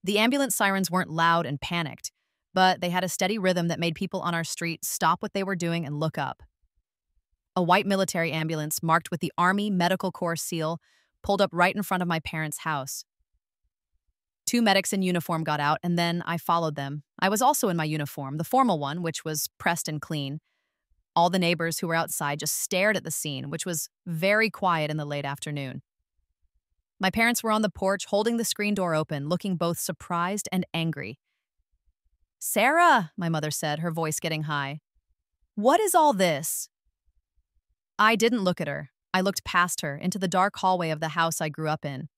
The ambulance sirens weren't loud and panicked, but they had a steady rhythm that made people on our street stop what they were doing and look up. A white military ambulance marked with the Army Medical Corps seal pulled up right in front of my parents' house. Two medics in uniform got out, and then I followed them. I was also in my uniform, the formal one, which was pressed and clean. All the neighbors who were outside just stared at the scene, which was very quiet in the late afternoon. My parents were on the porch, holding the screen door open, looking both surprised and angry. "Sarah," my mother said, her voice getting high. "What is all this?" I didn't look at her. I looked past her, into the dark hallway of the house I grew up in.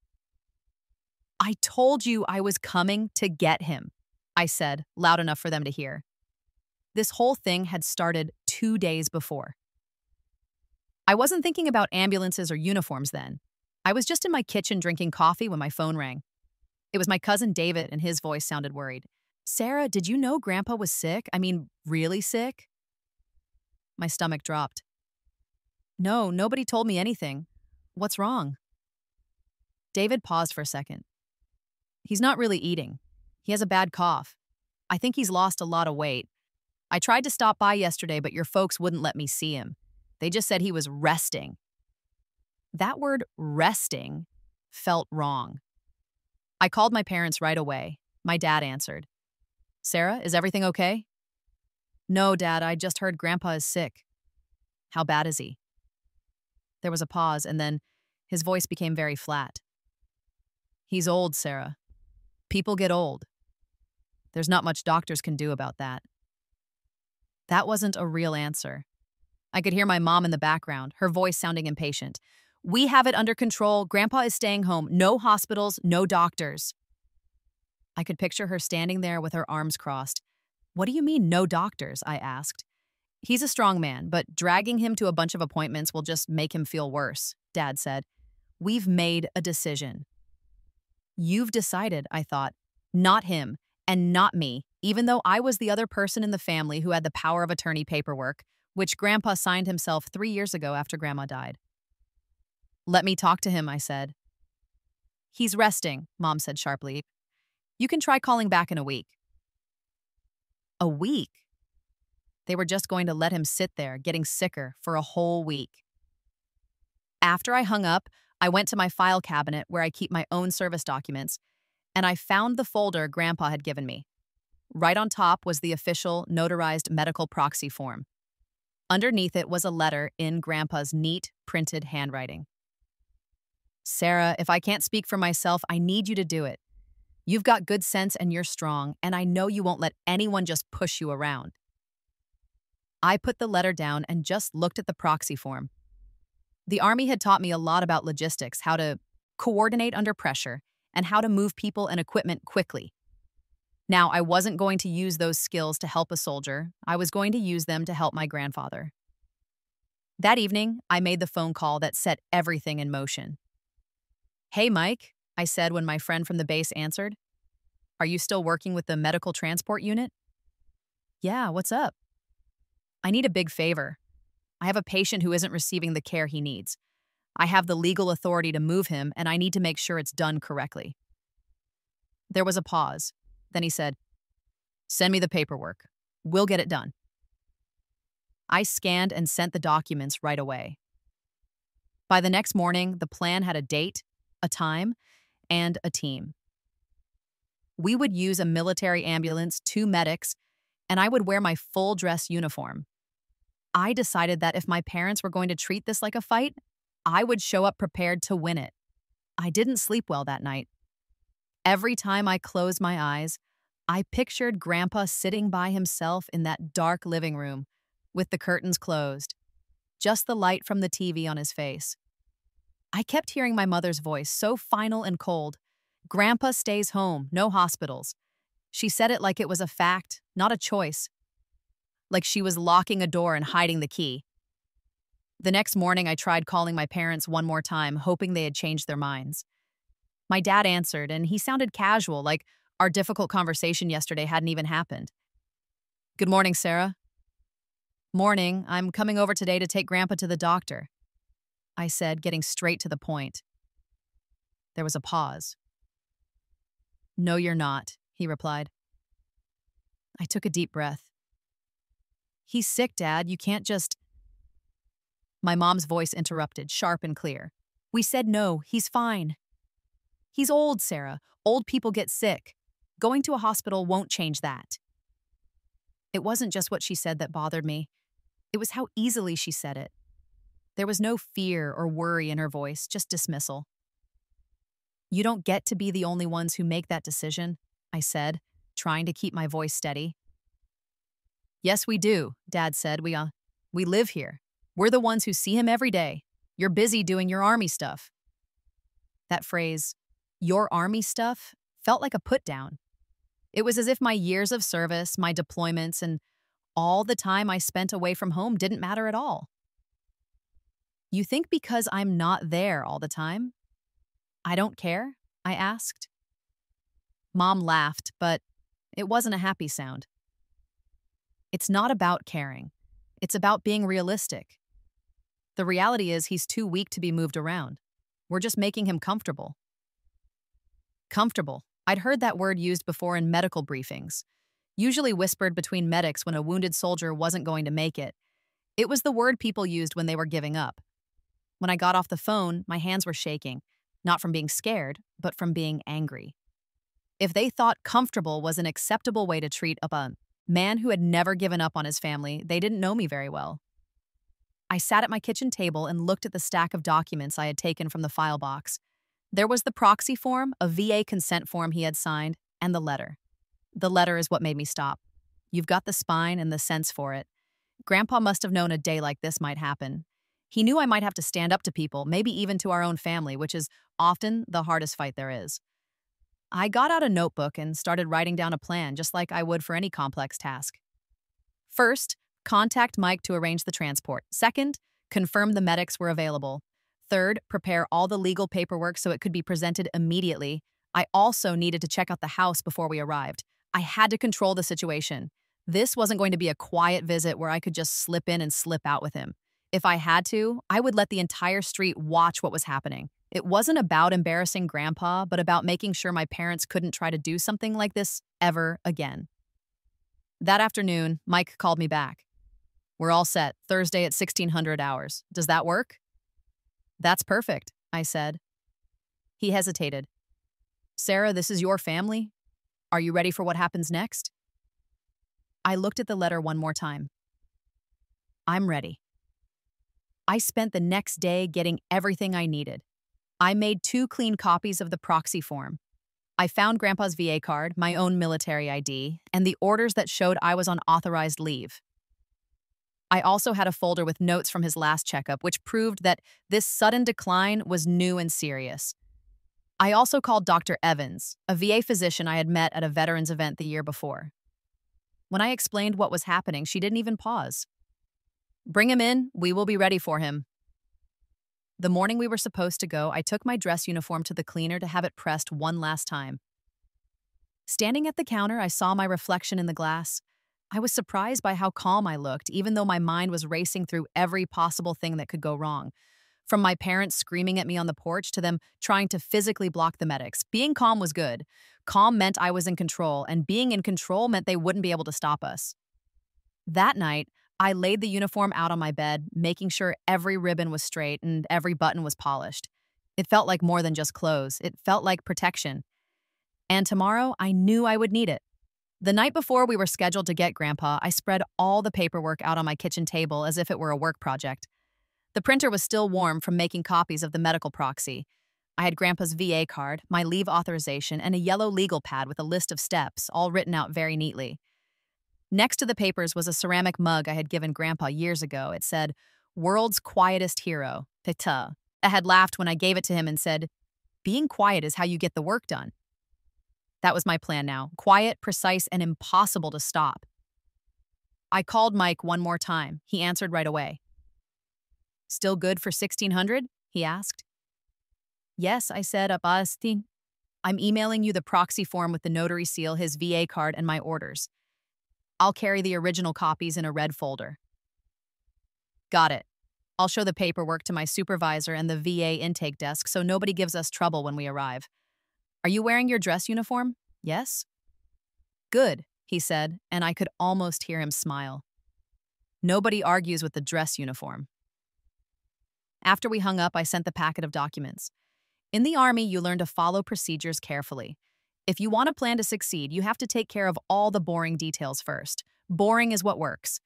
"I told you I was coming to get him," I said, loud enough for them to hear. This whole thing had started 2 days before. I wasn't thinking about ambulances or uniforms then. I was just in my kitchen drinking coffee when my phone rang. It was my cousin David, and his voice sounded worried. "Sarah, did you know Grandpa was sick? I mean, really sick?" My stomach dropped. "No, nobody told me anything. What's wrong?" David paused for a second. "He's not really eating. He has a bad cough. I think he's lost a lot of weight. I tried to stop by yesterday, but your folks wouldn't let me see him. They just said he was resting." That word resting felt wrong. I called my parents right away. My dad answered. "Sarah, is everything okay?" "No, Dad, I just heard Grandpa is sick." "How bad is he?" There was a pause, and then his voice became very flat. "He's old, Sarah. People get old. There's not much doctors can do about that." That wasn't a real answer. I could hear my mom in the background, her voice sounding impatient. "We have it under control. Grandpa is staying home. No hospitals, no doctors." I could picture her standing there with her arms crossed. "What do you mean, no doctors?" I asked. "He's a strong man, but dragging him to a bunch of appointments will just make him feel worse," Dad said. "We've made a decision." "You've decided," I thought. "Not him, and not me, even though I was the other person in the family who had the power of attorney paperwork, which Grandpa signed himself 3 years ago after Grandma died." "Let me talk to him," I said. "He's resting," Mom said sharply. "You can try calling back in a week." A week? They were just going to let him sit there, getting sicker, for a whole week. After I hung up, I went to my file cabinet where I keep my own service documents, and I found the folder Grandpa had given me. Right on top was the official, notarized medical proxy form. Underneath it was a letter in Grandpa's neat, printed handwriting. "Sarah, if I can't speak for myself, I need you to do it. You've got good sense and you're strong, and I know you won't let anyone just push you around." I put the letter down and just looked at the proxy form. The Army had taught me a lot about logistics, how to coordinate under pressure, and how to move people and equipment quickly. Now, I wasn't going to use those skills to help a soldier. I was going to use them to help my grandfather. That evening, I made the phone call that set everything in motion. "Hey, Mike," I said when my friend from the base answered. "Are you still working with the medical transport unit?" "Yeah, what's up?" "I need a big favor. I have a patient who isn't receiving the care he needs. I have the legal authority to move him, and I need to make sure it's done correctly." There was a pause. Then he said, "Send me the paperwork. We'll get it done." I scanned and sent the documents right away. By the next morning, the plan had a date, a time, and a team. We would use a military ambulance, 2 medics, and I would wear my full dress uniform. I decided that if my parents were going to treat this like a fight, I would show up prepared to win it. I didn't sleep well that night. Every time I closed my eyes, I pictured Grandpa sitting by himself in that dark living room, with the curtains closed, just the light from the TV on his face. I kept hearing my mother's voice, so final and cold. "Grandpa stays home, no hospitals." She said it like it was a fact, not a choice. Like she was locking a door and hiding the key. The next morning, I tried calling my parents one more time, hoping they had changed their minds. My dad answered, and he sounded casual, like our difficult conversation yesterday hadn't even happened. "Good morning, Sarah." "Morning. I'm coming over today to take Grandpa to the doctor," I said, getting straight to the point. There was a pause. No, you're not, he replied. I took a deep breath. He's sick, Dad. You can't just. My mom's voice interrupted, sharp and clear. We said no, he's fine. He's old, Sarah. Old people get sick. Going to a hospital won't change that. It wasn't just what she said that bothered me. It was how easily she said it. There was no fear or worry in her voice, just dismissal. You don't get to be the only ones who make that decision, I said, trying to keep my voice steady. Yes, we do, Dad said. We live here. We're the ones who see him every day. You're busy doing your army stuff. That phrase, your army stuff, felt like a put-down. It was as if my years of service, my deployments, and all the time I spent away from home didn't matter at all. You think because I'm not there all the time, I don't care? I asked. Mom laughed, but it wasn't a happy sound. It's not about caring. It's about being realistic. The reality is he's too weak to be moved around. We're just making him comfortable. Comfortable. I'd heard that word used before in medical briefings, usually whispered between medics when a wounded soldier wasn't going to make it. It was the word people used when they were giving up. When I got off the phone, my hands were shaking, not from being scared, but from being angry. If they thought comfortable was an acceptable way to treat a man who had never given up on his family, they didn't know me very well. I sat at my kitchen table and looked at the stack of documents I had taken from the file box. There was the proxy form, a VA consent form he had signed, and the letter. The letter is what made me stop. You've got the spine and the sense for it. Grandpa must have known a day like this might happen. He knew I might have to stand up to people, maybe even to our own family, which is often the hardest fight there is. I got out a notebook and started writing down a plan, just like I would for any complex task. First, contact Mike to arrange the transport. Second, confirm the medics were available. Third, prepare all the legal paperwork so it could be presented immediately. I also needed to check out the house before we arrived. I had to control the situation. This wasn't going to be a quiet visit where I could just slip in and slip out with him. If I had to, I would let the entire street watch what was happening. It wasn't about embarrassing Grandpa, but about making sure my parents couldn't try to do something like this ever again. That afternoon, Mike called me back. We're all set, Thursday at 1600 hours. Does that work? That's perfect, I said. He hesitated. Sarah, this is your family. Are you ready for what happens next? I looked at the letter one more time. I'm ready. I spent the next day getting everything I needed. I made 2 clean copies of the proxy form. I found Grandpa's VA card, my own military ID, and the orders that showed I was on authorized leave. I also had a folder with notes from his last checkup, which proved that this sudden decline was new and serious. I also called Dr. Evans, a VA physician I had met at a veterans event the year before. When I explained what was happening, she didn't even pause. Bring him in, we will be ready for him. The morning we were supposed to go, I took my dress uniform to the cleaner to have it pressed one last time. Standing at the counter, I saw my reflection in the glass. I was surprised by how calm I looked, even though my mind was racing through every possible thing that could go wrong. From my parents screaming at me on the porch to them trying to physically block the medics. Being calm was good. Calm meant I was in control, and being in control meant they wouldn't be able to stop us. That night, I laid the uniform out on my bed, making sure every ribbon was straight and every button was polished. It felt like more than just clothes. It felt like protection. And tomorrow, I knew I would need it. The night before we were scheduled to get Grandpa, I spread all the paperwork out on my kitchen table as if it were a work project. The printer was still warm from making copies of the medical proxy. I had Grandpa's VA card, my leave authorization, and a yellow legal pad with a list of steps, all written out very neatly. Next to the papers was a ceramic mug I had given Grandpa years ago. It said, "World's Quietest Hero, Teta." I had laughed when I gave it to him and said, "Being quiet is how you get the work done." That was my plan now. Quiet, precise, and impossible to stop. I called Mike one more time. He answered right away. "Still good for 1600? He asked. "Yes," I said, I'm emailing you the proxy form with the notary seal, his VA card, and my orders. I'll carry the original copies in a red folder." "Got it. I'll show the paperwork to my supervisor and the VA intake desk so nobody gives us trouble when we arrive. Are you wearing your dress uniform?" Yes? Good, he said, and I could almost hear him smile. Nobody argues with the dress uniform. After we hung up, I sent the packet of documents. In the Army, you learn to follow procedures carefully. If you want a plan to succeed, you have to take care of all the boring details first. Boring is what works.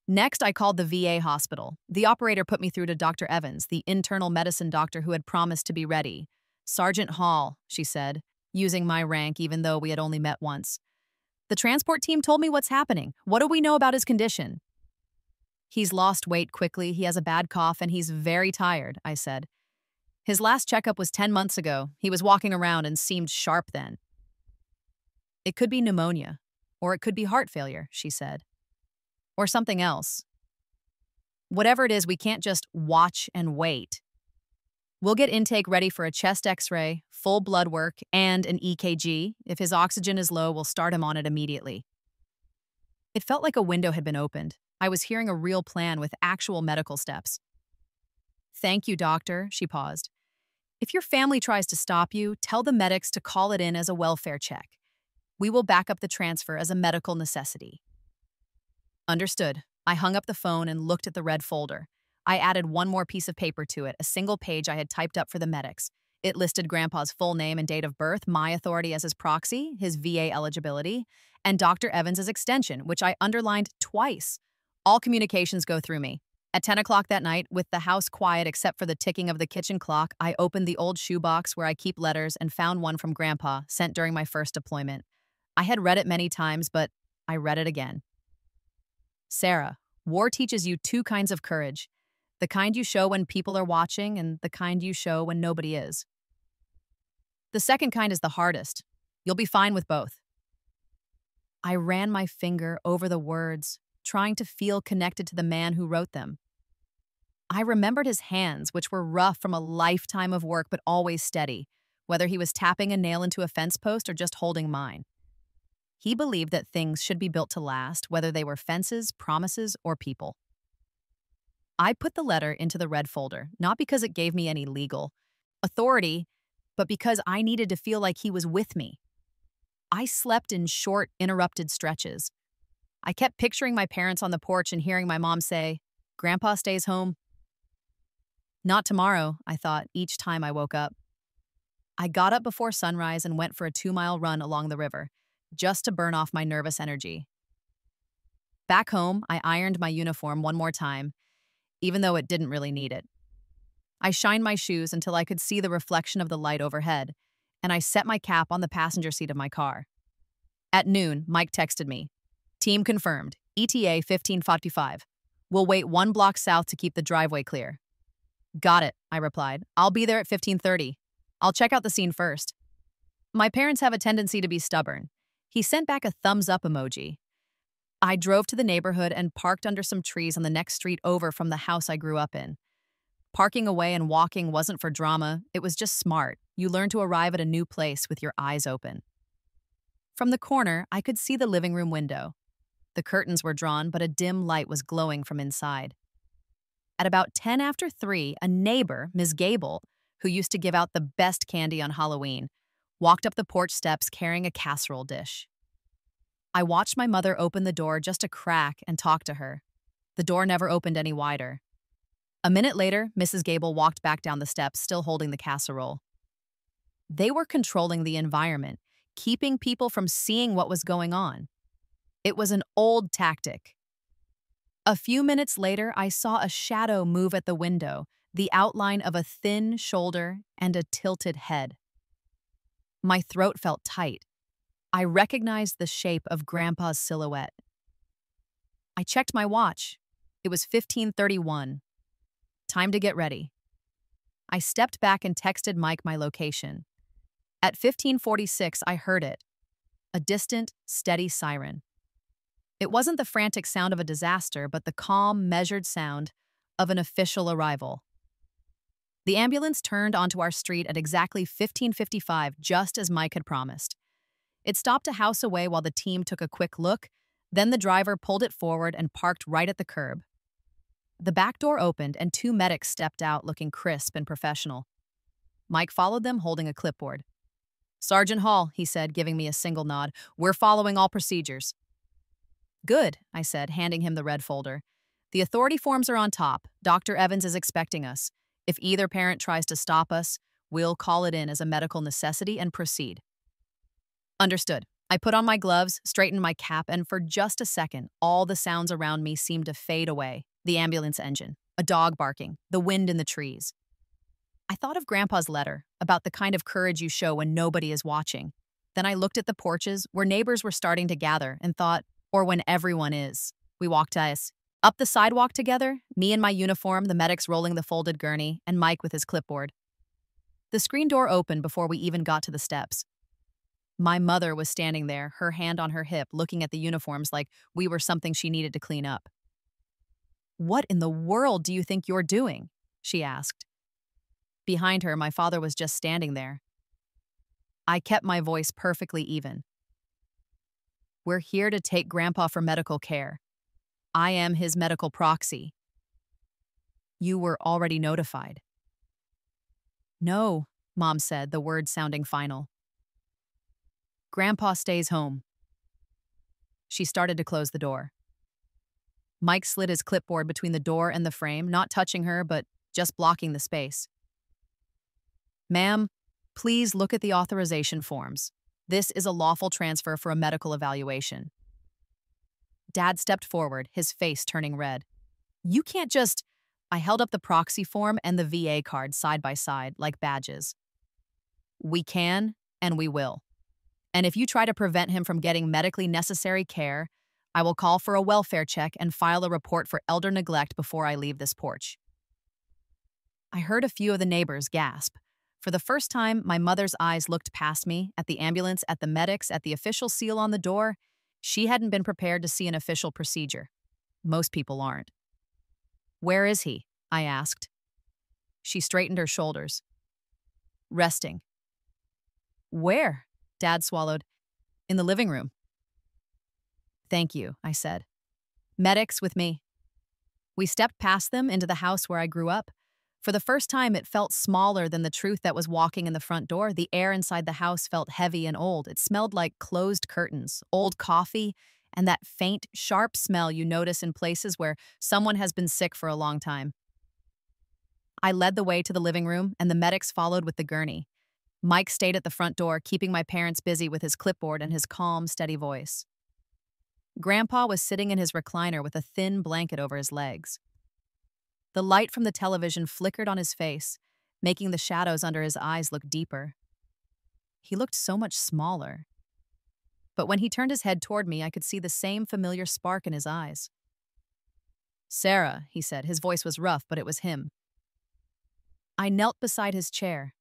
Next, I called the VA hospital. The operator put me through to Dr. Evans, the internal medicine doctor who had promised to be ready. Sergeant Hall, she said, using my rank even though we had only met once. The transport team told me what's happening. What do we know about his condition? He's lost weight quickly, he has a bad cough, and he's very tired, I said. His last checkup was 10 months ago. He was walking around and seemed sharp then. It could be pneumonia, or it could be heart failure, she said. Or something else. Whatever it is, we can't just watch and wait. We'll get intake ready for a chest x-ray, full blood work, and an EKG. If his oxygen is low, we'll start him on it immediately. It felt like a window had been opened. I was hearing a real plan with actual medical steps. Thank you, doctor, she paused. If your family tries to stop you, tell the medics to call it in as a welfare check. We will back up the transfer as a medical necessity. Understood. I hung up the phone and looked at the red folder. I added one more piece of paper to it, a single page I had typed up for the medics. It listed Grandpa's full name and date of birth, my authority as his proxy, his VA eligibility, and Dr. Evans' extension, which I underlined twice. All communications go through me. At 10 o'clock that night, with the house quiet except for the ticking of the kitchen clock, I opened the old shoebox where I keep letters and found one from Grandpa, sent during my first deployment. I had read it many times, but I read it again. Sarah, war teaches you two kinds of courage. The kind you show when people are watching and the kind you show when nobody is. The second kind is the hardest. You'll be fine with both. I ran my finger over the words, trying to feel connected to the man who wrote them. I remembered his hands, which were rough from a lifetime of work but always steady, whether he was tapping a nail into a fence post or just holding mine. He believed that things should be built to last, whether they were fences, promises, or people. I put the letter into the red folder, not because it gave me any legal authority, but because I needed to feel like he was with me. I slept in short, interrupted stretches. I kept picturing my parents on the porch and hearing my mom say, "Grandpa stays home." Not tomorrow, I thought each time I woke up. I got up before sunrise and went for a 2-mile run along the river, just to burn off my nervous energy. Back home, I ironed my uniform one more time, even though it didn't really need it. I shined my shoes until I could see the reflection of the light overhead, and I set my cap on the passenger seat of my car. At noon, Mike texted me. Team confirmed. ETA 1545. We'll wait 1 block south to keep the driveway clear. Got it, I replied. I'll be there at 1530. I'll check out the scene first. My parents have a tendency to be stubborn. He sent back a thumbs-up emoji. I drove to the neighborhood and parked under some trees on the next street over from the house I grew up in. Parking away and walking wasn't for drama, it was just smart. You learn to arrive at a new place with your eyes open. From the corner, I could see the living room window. The curtains were drawn, but a dim light was glowing from inside. At about 10 after 3, a neighbor, Ms. Gable, who used to give out the best candy on Halloween, walked up the porch steps carrying a casserole dish. I watched my mother open the door just a crack and talk to her. The door never opened any wider. A minute later, Mrs. Gable walked back down the steps, still holding the casserole. They were controlling the environment, keeping people from seeing what was going on. It was an old tactic. A few minutes later, I saw a shadow move at the window, the outline of a thin shoulder and a tilted head. My throat felt tight. I recognized the shape of Grandpa's silhouette. I checked my watch. It was 15:31. Time to get ready. I stepped back and texted Mike my location. At 15:46, I heard it. A distant, steady siren. It wasn't the frantic sound of a disaster, but the calm, measured sound of an official arrival. The ambulance turned onto our street at exactly 15:55, just as Mike had promised. It stopped a house away while the team took a quick look, then the driver pulled it forward and parked right at the curb. The back door opened and 2 medics stepped out looking crisp and professional. Mike followed them holding a clipboard. Sergeant Hall, he said, giving me a single nod. We're following all procedures. Good, I said, handing him the red folder. The authority forms are on top. Dr. Evans is expecting us. If either parent tries to stop us, we'll call it in as a medical necessity and proceed. Understood. I put on my gloves, straightened my cap, and for just a second, all the sounds around me seemed to fade away. The ambulance engine, a dog barking, the wind in the trees. I thought of Grandpa's letter about the kind of courage you show when nobody is watching. Then I looked at the porches where neighbors were starting to gather and thought, or when everyone is. We walked up the sidewalk together, me in my uniform, the medics rolling the folded gurney, and Mike with his clipboard. The screen door opened before we even got to the steps. My mother was standing there, her hand on her hip, looking at the uniforms like we were something she needed to clean up. What in the world do you think you're doing? She asked. Behind her, my father was just standing there. I kept my voice perfectly even. We're here to take Grandpa for medical care. I am his medical proxy. You were already notified. No, Mom said, the words sounding final. Grandpa stays home. She started to close the door. Mike slid his clipboard between the door and the frame, not touching her, but just blocking the space. Ma'am, please look at the authorization forms. This is a lawful transfer for a medical evaluation. Dad stepped forward, his face turning red. You can't just... I held up the proxy form and the VA card side by side, like badges. We can, and we will. And if you try to prevent him from getting medically necessary care, I will call for a welfare check and file a report for elder neglect before I leave this porch. I heard a few of the neighbors gasp. For the first time, my mother's eyes looked past me, at the ambulance, at the medics, at the official seal on the door. She hadn't been prepared to see an official procedure. Most people aren't. Where is he? I asked. She straightened her shoulders. Resting. Where? Dad swallowed. In the living room. Thank you, I said. Medics with me. We stepped past them into the house where I grew up. For the first time, it felt smaller than the truth that was walking in the front door. The air inside the house felt heavy and old. It smelled like closed curtains, old coffee, and that faint, sharp smell you notice in places where someone has been sick for a long time. I led the way to the living room, and the medics followed with the gurney. Mike stayed at the front door, keeping my parents busy with his clipboard and his calm, steady voice. Grandpa was sitting in his recliner with a thin blanket over his legs. The light from the television flickered on his face, making the shadows under his eyes look deeper. He looked so much smaller. But when he turned his head toward me, I could see the same familiar spark in his eyes. Sarah, he said. His voice was rough, but it was him. I knelt beside his chair.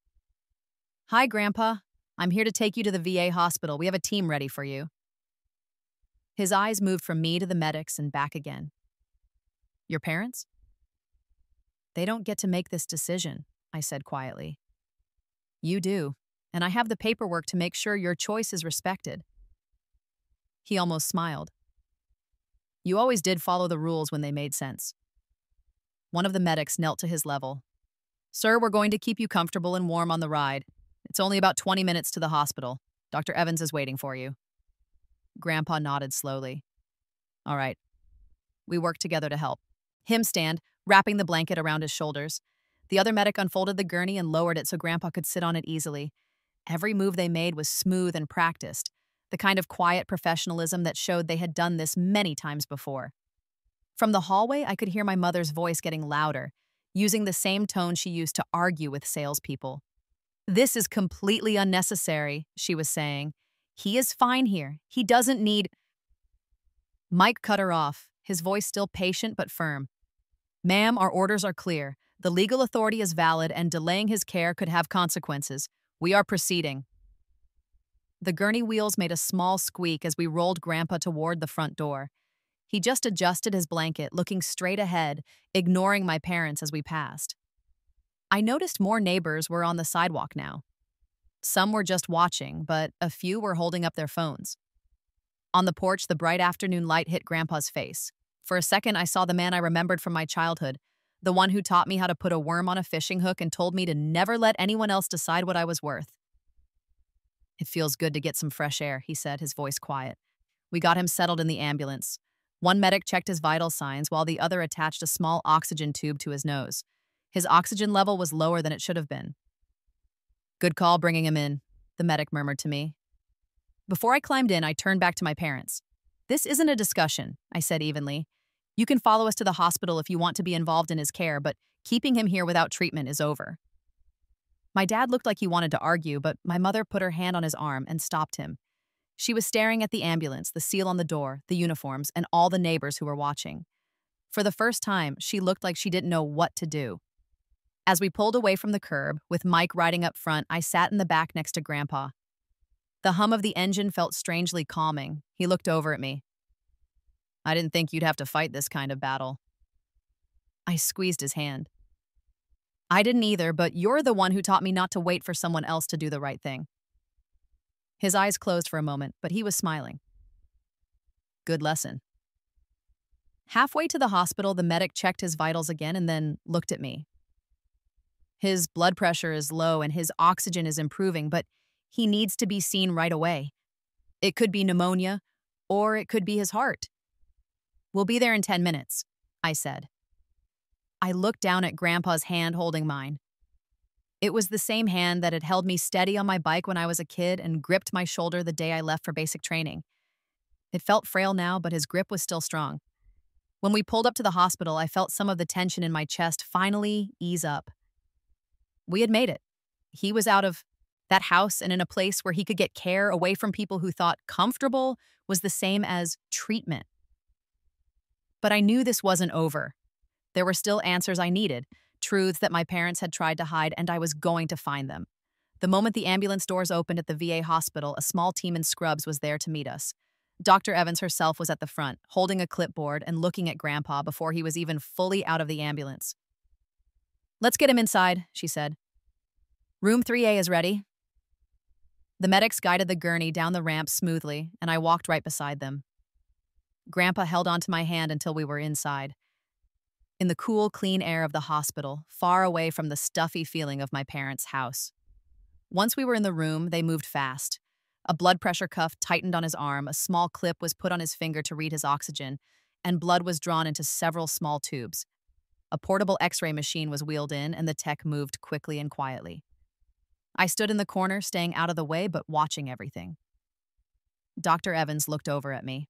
Hi, Grandpa. I'm here to take you to the VA hospital. We have a team ready for you. His eyes moved from me to the medics and back again. Your parents? They don't get to make this decision, I said quietly. You do, and I have the paperwork to make sure your choice is respected. He almost smiled. You always did follow the rules when they made sense. One of the medics knelt to his level. Sir, we're going to keep you comfortable and warm on the ride. It's only about 20 minutes to the hospital. Dr. Evans is waiting for you. Grandpa nodded slowly. All right. We worked together to help. Him stand, wrapping the blanket around his shoulders. The other medic unfolded the gurney and lowered it so Grandpa could sit on it easily. Every move they made was smooth and practiced, the kind of quiet professionalism that showed they had done this many times before. From the hallway, I could hear my mother's voice getting louder, using the same tone she used to argue with salespeople. This is completely unnecessary, she was saying. He is fine here. He doesn't need... Mike cut her off, his voice still patient but firm. Ma'am, our orders are clear. The legal authority is valid and delaying his care could have consequences. We are proceeding. The gurney wheels made a small squeak as we rolled Grandpa toward the front door. He just adjusted his blanket, looking straight ahead, ignoring my parents as we passed. I noticed more neighbors were on the sidewalk now. Some were just watching, but a few were holding up their phones. On the porch, the bright afternoon light hit Grandpa's face. For a second, I saw the man I remembered from my childhood, the one who taught me how to put a worm on a fishing hook and told me to never let anyone else decide what I was worth. It feels good to get some fresh air, he said, his voice quiet. We got him settled in the ambulance. One medic checked his vital signs while the other attached a small oxygen tube to his nose. His oxygen level was lower than it should have been. Good call bringing him in, the medic murmured to me. Before I climbed in, I turned back to my parents. This isn't a discussion, I said evenly. You can follow us to the hospital if you want to be involved in his care, but keeping him here without treatment is over. My dad looked like he wanted to argue, but my mother put her hand on his arm and stopped him. She was staring at the ambulance, the seal on the door, the uniforms, and all the neighbors who were watching. For the first time, she looked like she didn't know what to do. As we pulled away from the curb, with Mike riding up front, I sat in the back next to Grandpa. The hum of the engine felt strangely calming. He looked over at me. I didn't think you'd have to fight this kind of battle. I squeezed his hand. I didn't either, but you're the one who taught me not to wait for someone else to do the right thing. His eyes closed for a moment, but he was smiling. Good lesson. Halfway to the hospital, the medic checked his vitals again and then looked at me. His blood pressure is low and his oxygen is improving, but he needs to be seen right away. It could be pneumonia, or it could be his heart. We'll be there in 10 minutes, I said. I looked down at Grandpa's hand holding mine. It was the same hand that had held me steady on my bike when I was a kid and gripped my shoulder the day I left for basic training. It felt frail now, but his grip was still strong. When we pulled up to the hospital, I felt some of the tension in my chest finally ease up. We had made it. He was out of that house and in a place where he could get care away from people who thought comfortable was the same as treatment. But I knew this wasn't over. There were still answers I needed, truths that my parents had tried to hide, and I was going to find them. The moment the ambulance doors opened at the VA hospital, a small team in scrubs was there to meet us. Dr. Evans herself was at the front, holding a clipboard and looking at Grandpa before he was even fully out of the ambulance. Let's get him inside, she said. Room 3A is ready. The medics guided the gurney down the ramp smoothly, and I walked right beside them. Grandpa held onto my hand until we were inside. In the cool, clean air of the hospital, far away from the stuffy feeling of my parents' house. Once we were in the room, they moved fast. A blood pressure cuff tightened on his arm, a small clip was put on his finger to read his oxygen, and blood was drawn into several small tubes. A portable X-ray machine was wheeled in, and the tech moved quickly and quietly. I stood in the corner, staying out of the way, but watching everything. Dr. Evans looked over at me.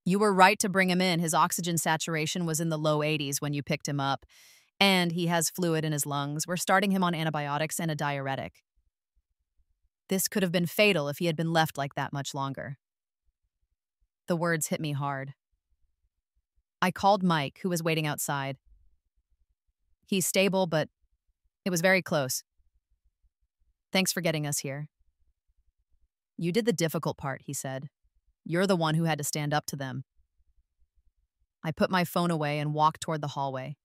You were right to bring him in. His oxygen saturation was in the low 80s when you picked him up, and he has fluid in his lungs. We're starting him on antibiotics and a diuretic. This could have been fatal if he had been left like that much longer. The words hit me hard. I called Mike, who was waiting outside. He's stable, but it was very close. Thanks for getting us here. You did the difficult part, he said. You're the one who had to stand up to them. I put my phone away and walked toward the hallway.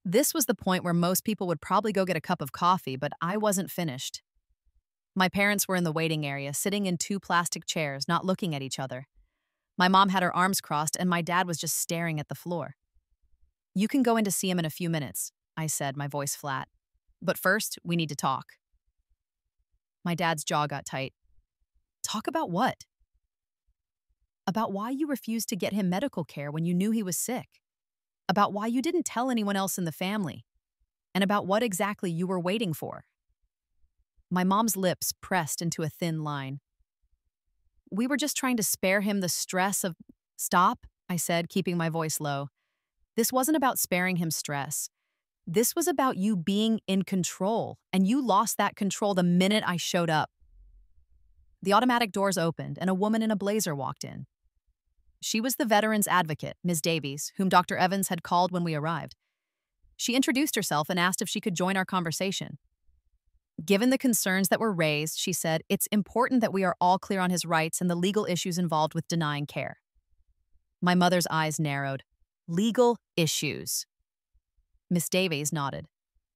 This was the point where most people would probably go get a cup of coffee, but I wasn't finished. My parents were in the waiting area, sitting in 2 plastic chairs, not looking at each other. My mom had her arms crossed, and my dad was just staring at the floor. You can go in to see him in a few minutes, I said, my voice flat. But first, we need to talk. My dad's jaw got tight. Talk about what? About why you refused to get him medical care when you knew he was sick. About why you didn't tell anyone else in the family. And about what exactly you were waiting for. My mom's lips pressed into a thin line. We were just trying to spare him the stress of... Stop, I said, keeping my voice low. This wasn't about sparing him stress. This was about you being in control, and you lost that control the minute I showed up. The automatic doors opened, and a woman in a blazer walked in. She was the veteran's advocate, Ms. Davies, whom Dr. Evans had called when we arrived. She introduced herself and asked if she could join our conversation. Given the concerns that were raised, she said, it's important that we are all clear on his rights and the legal issues involved with denying care. My mother's eyes narrowed. Legal issues. Ms. Davies nodded.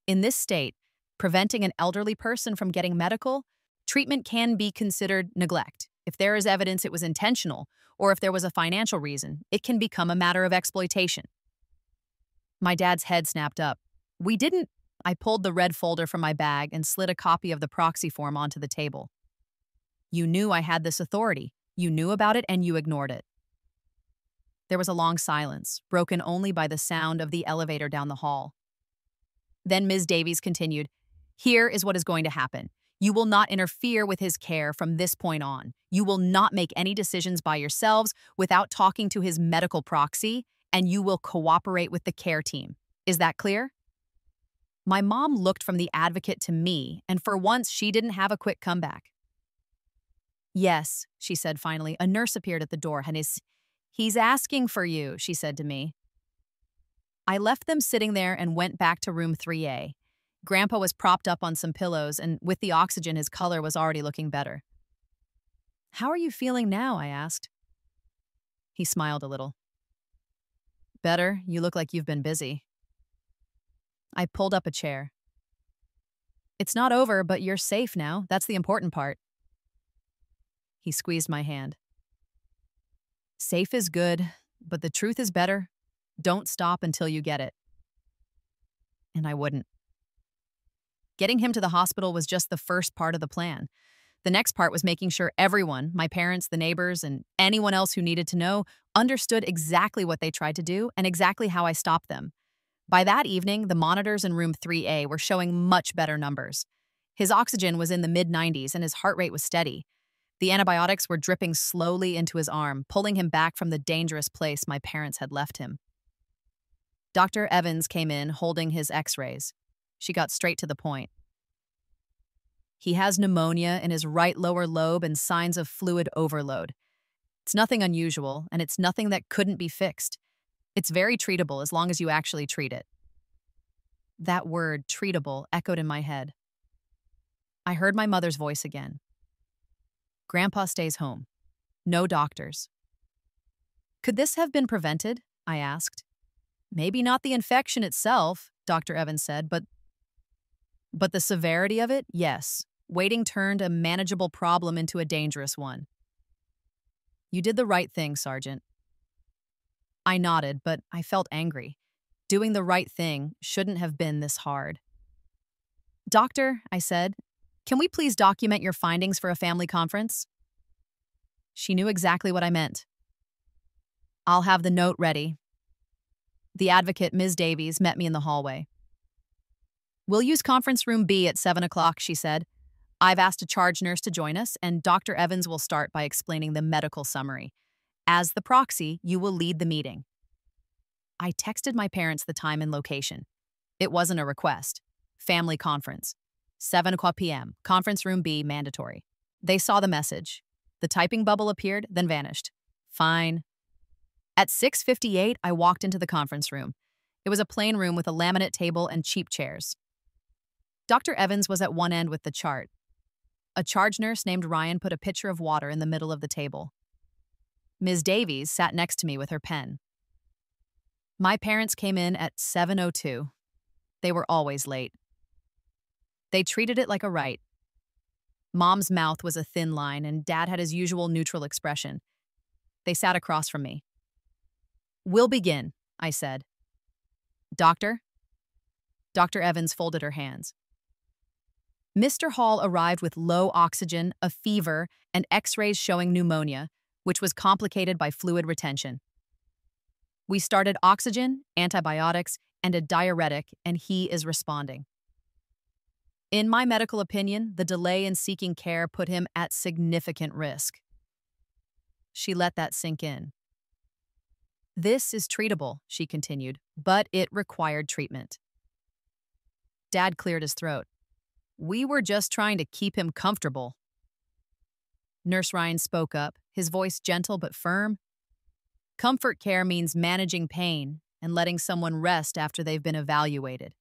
In this state, preventing an elderly person from getting medical treatment can be considered neglect. If there is evidence it was intentional, or if there was a financial reason, it can become a matter of exploitation. My dad's head snapped up. We didn't I pulled the red folder from my bag and slid a copy of the proxy form onto the table. You knew I had this authority. You knew about it and you ignored it. There was a long silence, broken only by the sound of the elevator down the hall. Then Ms. Davies continued, "Here is what is going to happen. You will not interfere with his care from this point on. You will not make any decisions by yourselves without talking to his medical proxy, and you will cooperate with the care team. Is that clear?" My mom looked from the advocate to me, and for once she didn't have a quick comeback. "Yes," she said finally. A nurse appeared at the door. And he's asking for you, she said to me. I left them sitting there and went back to room 3A. Grandpa was propped up on some pillows, and with the oxygen, his color was already looking better. "How are you feeling now?" I asked. He smiled a little. "Better. You look like you've been busy." I pulled up a chair. "It's not over, but you're safe now. That's the important part." He squeezed my hand. "Safe is good, but the truth is better. Don't stop until you get it." And I wouldn't. Getting him to the hospital was just the first part of the plan. The next part was making sure everyone, my parents, the neighbors, and anyone else who needed to know, understood exactly what they tried to do and exactly how I stopped them. By that evening, the monitors in room 3A were showing much better numbers. His oxygen was in the mid-90s and his heart rate was steady. The antibiotics were dripping slowly into his arm, pulling him back from the dangerous place my parents had left him. Dr. Evans came in holding his x-rays. She got straight to the point. "He has pneumonia in his right lower lobe and signs of fluid overload. It's nothing unusual, and it's nothing that couldn't be fixed. It's very treatable as long as you actually treat it." That word, treatable, echoed in my head. I heard my mother's voice again. "Grandpa stays home. No doctors." "Could this have been prevented?" I asked. "Maybe not the infection itself," Dr. Evans said, but the severity of it, yes. Waiting turned a manageable problem into a dangerous one." "You did the right thing, Sergeant." I nodded, but I felt angry. Doing the right thing shouldn't have been this hard. "Doctor," I said, "can we please document your findings for a family conference?" She knew exactly what I meant. "I'll have the note ready." The advocate, Ms. Davies, met me in the hallway. "We'll use conference room B at 7 o'clock, she said. "I've asked a charge nurse to join us, and Dr. Evans will start by explaining the medical summary. As the proxy, you will lead the meeting." I texted my parents the time and location. It wasn't a request. Family conference. 7 o'clock p.m., conference room B, mandatory. They saw the message. The typing bubble appeared, then vanished. Fine. At 6:58, I walked into the conference room. It was a plain room with a laminate table and cheap chairs. Dr. Evans was at one end with the chart. A charge nurse named Ryan put a pitcher of water in the middle of the table. Ms. Davies sat next to me with her pen. My parents came in at 7:02. They were always late. They treated it like a rite. Mom's mouth was a thin line, and Dad had his usual neutral expression. They sat across from me. "We'll begin," I said. "Doctor?" Dr. Evans folded her hands. Mr. Hall arrived with low oxygen, a fever, and x-rays showing pneumonia, which was complicated by fluid retention. We started oxygen, antibiotics, and a diuretic, and he is responding. In my medical opinion, the delay in seeking care put him at significant risk. She let that sink in. "This is treatable," she continued, "but it required treatment." Dad cleared his throat. "We were just trying to keep him comfortable." Nurse Ryan spoke up, his voice gentle but firm. "Comfort care means managing pain and letting someone rest after they've been evaluated.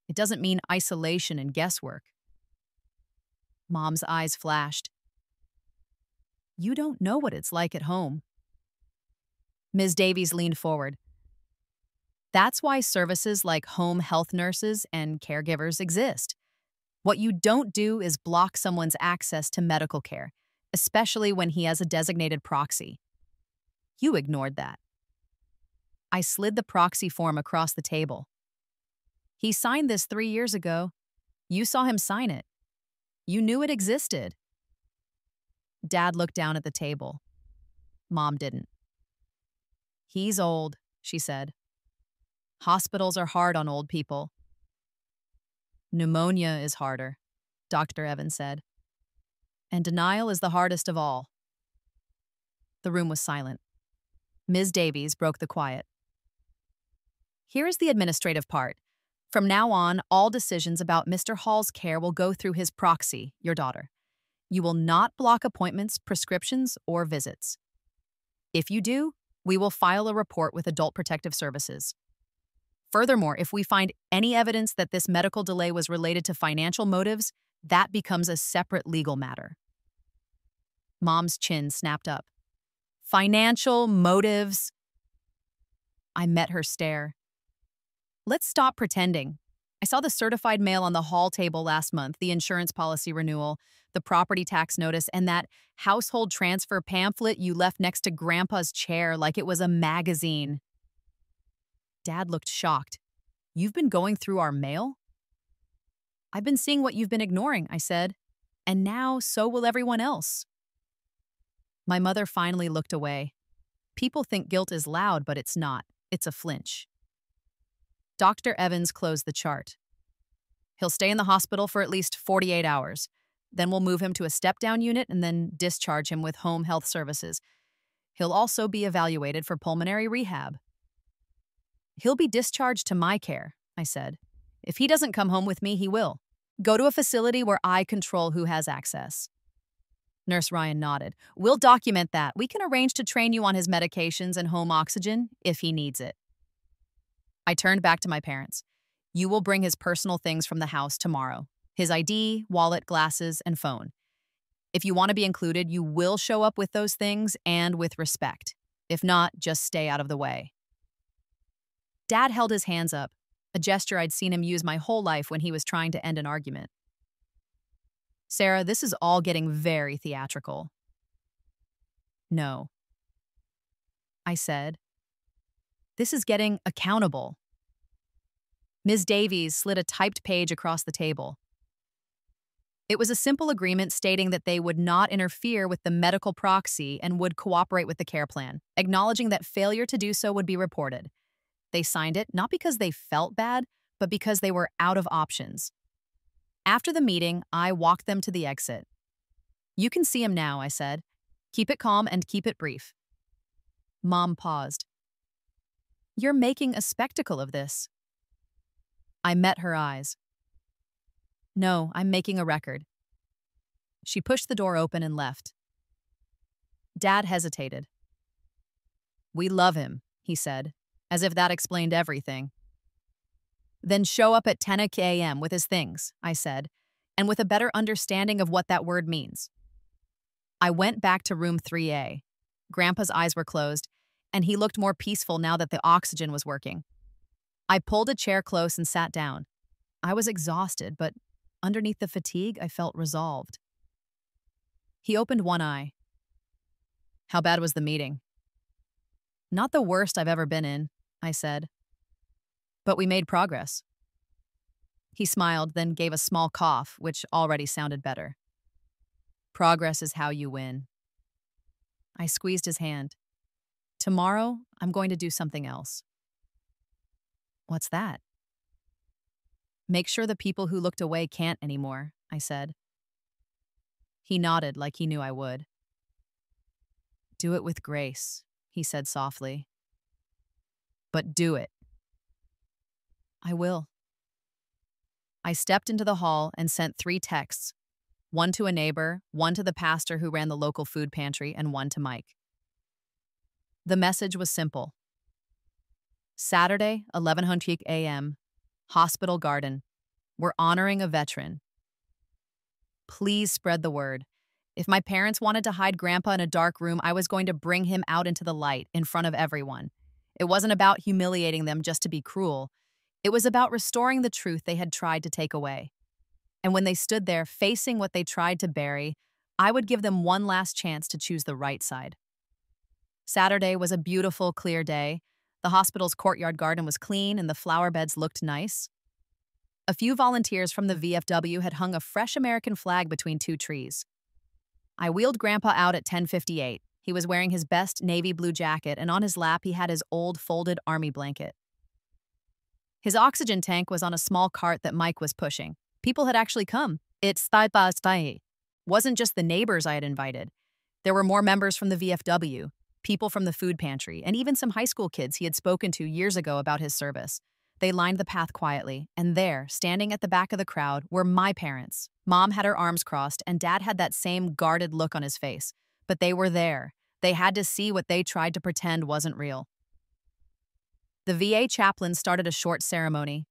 It doesn't mean isolation and guesswork." Mom's eyes flashed. "You don't know what it's like at home." Ms. Davies leaned forward. "That's why services like home health nurses and caregivers exist. What you don't do is block someone's access to medical care, especially when he has a designated proxy. You ignored that." I slid the proxy form across the table. He signed this 3 years ago. You saw him sign it. You knew it existed. Dad looked down at the table. Mom didn't. He's old, she said. Hospitals are hard on old people. Pneumonia is harder, Dr. Evans said. And denial is the hardest of all. The room was silent. Ms. Davies broke the quiet. Here is the administrative part. From now on, all decisions about Mr. Hall's care will go through his proxy, your daughter. You will not block appointments, prescriptions, or visits. If you do, we will file a report with Adult Protective Services. Furthermore, if we find any evidence that this medical delay was related to financial motives, that becomes a separate legal matter. Mom's chin snapped up. Financial motives? I met her stare. Let's stop pretending. I saw the certified mail on the hall table last month, the insurance policy renewal, the property tax notice, and that household transfer pamphlet you left next to Grandpa's chair like it was a magazine. Dad looked shocked. You've been going through our mail? I've been seeing what you've been ignoring, I said. And now so will everyone else. My mother finally looked away. People think guilt is loud, but it's not. It's a flinch. Dr. Evans closed the chart. He'll stay in the hospital for at least 48 hours. Then we'll move him to a step-down unit and then discharge him with home health services. He'll also be evaluated for pulmonary rehab. He'll be discharged to my care, I said. If he doesn't come home with me, he will. Go to a facility where I control who has access. Nurse Ryan nodded. We'll document that. We can arrange to train you on his medications and home oxygen if he needs it. I turned back to my parents. You will bring his personal things from the house tomorrow. His ID, wallet, glasses, and phone. If you want to be included, you will show up with those things and with respect. If not, just stay out of the way. Dad held his hands up, a gesture I'd seen him use my whole life when he was trying to end an argument. Sarah, this is all getting very theatrical. No. I said. This is getting accountable. Ms. Davies slid a typed page across the table. It was a simple agreement stating that they would not interfere with the medical proxy and would cooperate with the care plan, acknowledging that failure to do so would be reported. They signed it not because they felt bad, but because they were out of options. After the meeting, I walked them to the exit. You can see him now, I said. Keep it calm and keep it brief. Mom paused. You're making a spectacle of this. I met her eyes. No, I'm making a record. She pushed the door open and left. Dad hesitated. We love him, he said, as if that explained everything. Then show up at 10 a.m. with his things, I said, and with a better understanding of what that word means. I went back to room 3A. Grandpa's eyes were closed, and he looked more peaceful now that the oxygen was working. I pulled a chair close and sat down. I was exhausted, but underneath the fatigue, I felt resolved. He opened one eye. How bad was the meeting? Not the worst I've ever been in, I said. But we made progress. He smiled, then gave a small cough, which already sounded better. Progress is how you win. I squeezed his hand. Tomorrow, I'm going to do something else. What's that? Make sure the people who looked away can't anymore, I said. He nodded like he knew I would. Do it with grace, he said softly. But do it. I will. I stepped into the hall and sent 3 texts, one to a neighbor, one to the pastor who ran the local food pantry, and one to Mike. The message was simple. Saturday, 11:00 a.m., Hospital Garden. We're honoring a veteran. Please spread the word. If my parents wanted to hide Grandpa in a dark room, I was going to bring him out into the light in front of everyone. It wasn't about humiliating them just to be cruel. It was about restoring the truth they had tried to take away. And when they stood there facing what they tried to bury, I would give them one last chance to choose the right side. Saturday was a beautiful, clear day. The hospital's courtyard garden was clean and the flower beds looked nice. A few volunteers from the VFW had hung a fresh American flag between two trees. I wheeled Grandpa out at 10:58. He was wearing his best navy blue jacket, and on his lap he had his old folded army blanket. His oxygen tank was on a small cart that Mike was pushing. People had actually come. It's wasn't just the neighbors I had invited. There were more members from the VFW, people from the food pantry, and even some high school kids he had spoken to years ago about his service. They lined the path quietly, and there, standing at the back of the crowd, were my parents. Mom had her arms crossed, and Dad had that same guarded look on his face. But they were there. They had to see what they tried to pretend wasn't real. The VA chaplain started a short ceremony.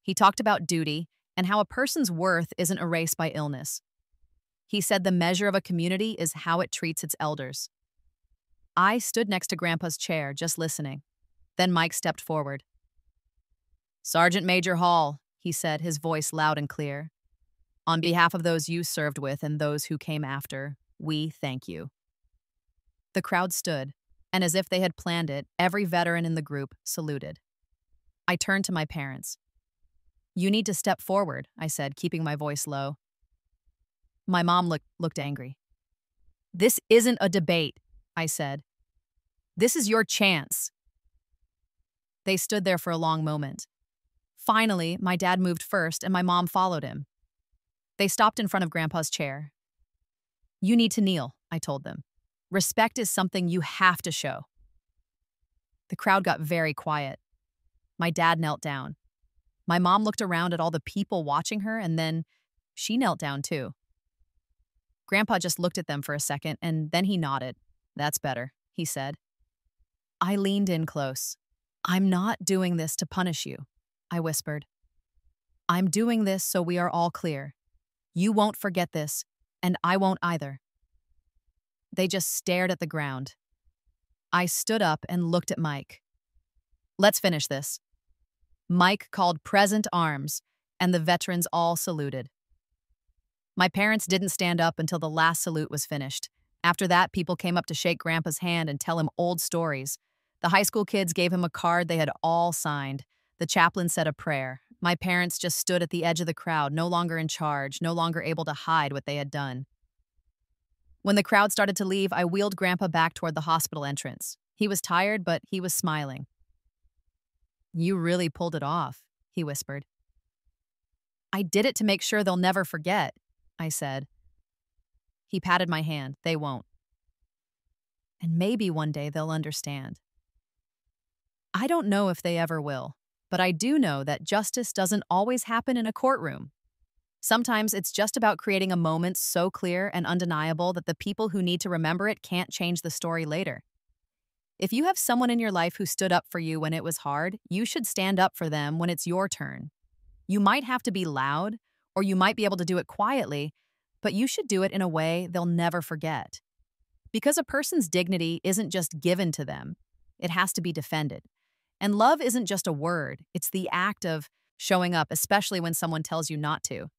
He talked about duty and how a person's worth isn't erased by illness. He said the measure of a community is how it treats its elders. I stood next to Grandpa's chair, just listening. Then Mike stepped forward. "Sergeant Major Hall," he said, his voice loud and clear. "On behalf of those you served with and those who came after, we thank you." The crowd stood, and as if they had planned it, every veteran in the group saluted. I turned to my parents. "You need to step forward," I said, keeping my voice low. My mom looked angry. "This isn't a debate," I said. "This is your chance." They stood there for a long moment. Finally, my dad moved first and my mom followed him. They stopped in front of Grandpa's chair. "You need to kneel," I told them. "Respect is something you have to show." The crowd got very quiet. My dad knelt down. My mom looked around at all the people watching her, and then she knelt down too. Grandpa just looked at them for a second, and then he nodded. "That's better," he said. I leaned in close. "I'm not doing this to punish you," I whispered. "I'm doing this so we are all clear. You won't forget this, and I won't either." They just stared at the ground. I stood up and looked at Mike. "Let's finish this." Mike called "Present Arms," and the veterans all saluted. My parents didn't stand up until the last salute was finished. After that, people came up to shake Grandpa's hand and tell him old stories. The high school kids gave him a card they had all signed. The chaplain said a prayer. My parents just stood at the edge of the crowd, no longer in charge, no longer able to hide what they had done. When the crowd started to leave, I wheeled Grandpa back toward the hospital entrance. He was tired, but he was smiling. "You really pulled it off," he whispered. "I did it to make sure they'll never forget," I said. He patted my hand. "They won't. And maybe one day they'll understand." I don't know if they ever will, but I do know that justice doesn't always happen in a courtroom. Sometimes it's just about creating a moment so clear and undeniable that the people who need to remember it can't change the story later. If you have someone in your life who stood up for you when it was hard, you should stand up for them when it's your turn. You might have to be loud, or you might be able to do it quietly, but you should do it in a way they'll never forget. Because a person's dignity isn't just given to them, it has to be defended. And love isn't just a word, it's the act of showing up, especially when someone tells you not to.